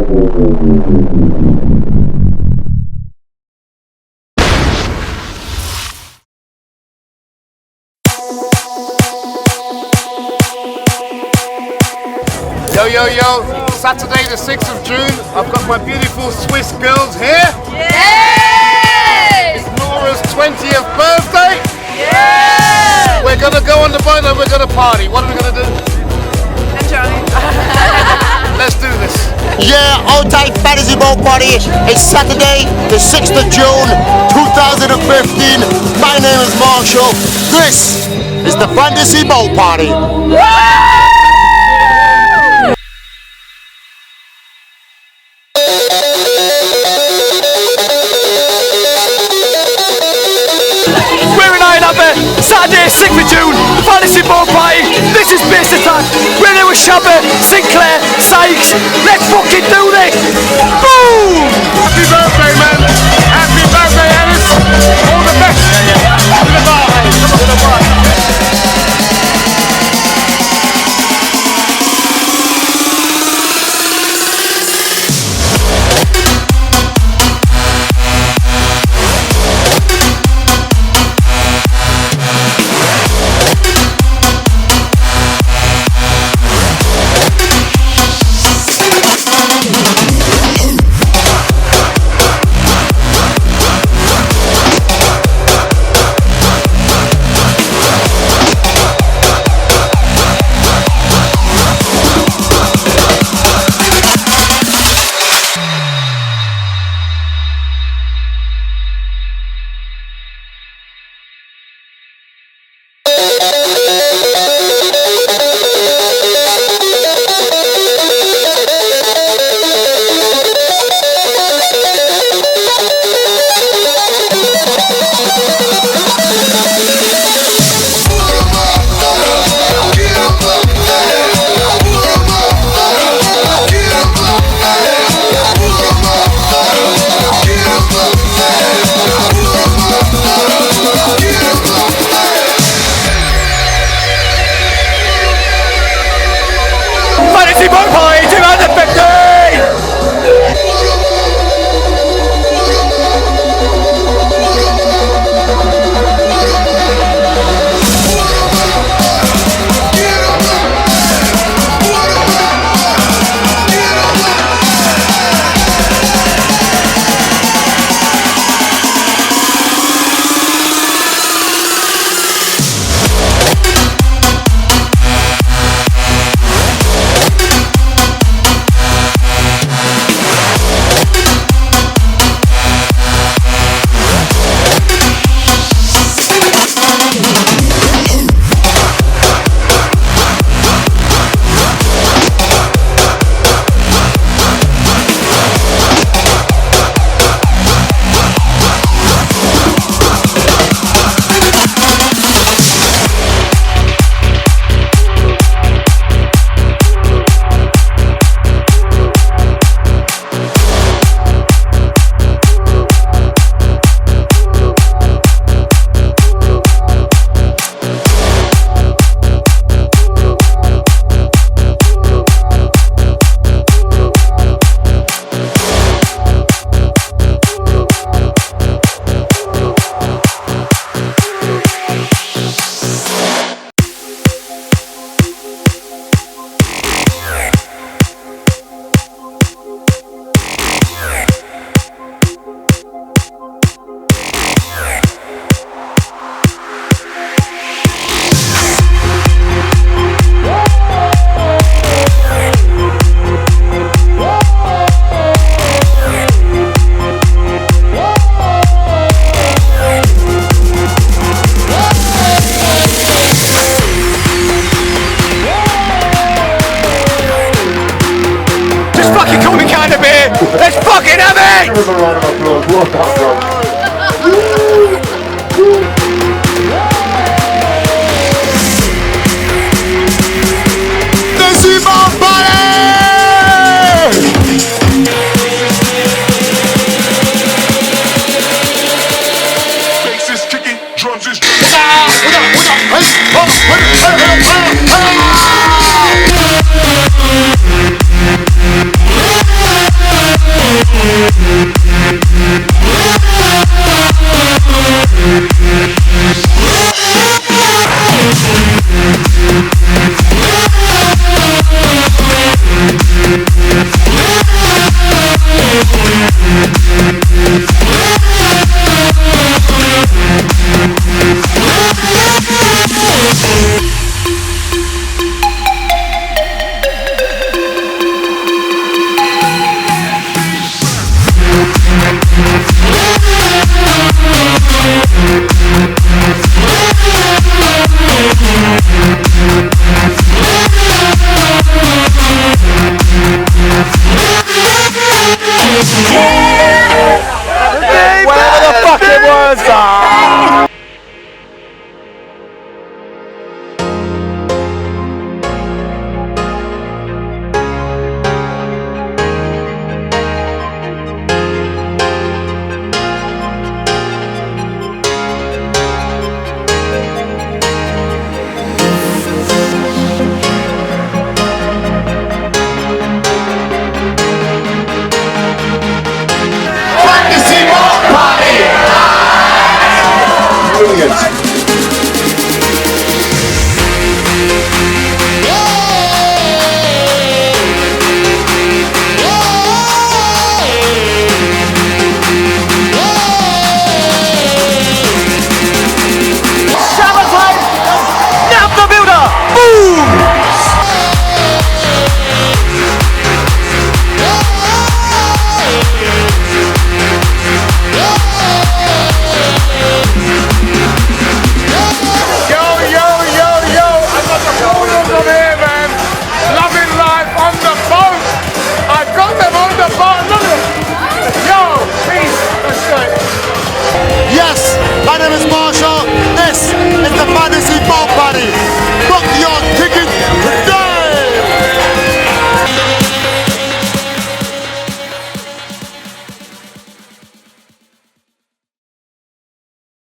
Yo, Saturday the 6th of June, I've got my beautiful Swiss girls here. Yay! It's Laura's 20th birthday. Yeah! We're gonna go on the boat and we're gonna party. What are we gonna do? Enjoy. Let's do this. Yeah, all-time fantasy boat party. It's Saturday, the 6th of June, 2015. My name is Marshall. This is the Fantasy Boat Party. We're in Ayia Napa, Saturday 6th of June, Fantasy Boat Party. This is Base Attack. We're here with Shabba, Sinclair, Sykes. Let's fucking do this. Boom! Happy birthday, man. Happy birthday, Alice. All the best. To the bar, hey. Come on to the bar. Fantasy Boat Party 2015! Let's fucking have it! Give us a round of applause.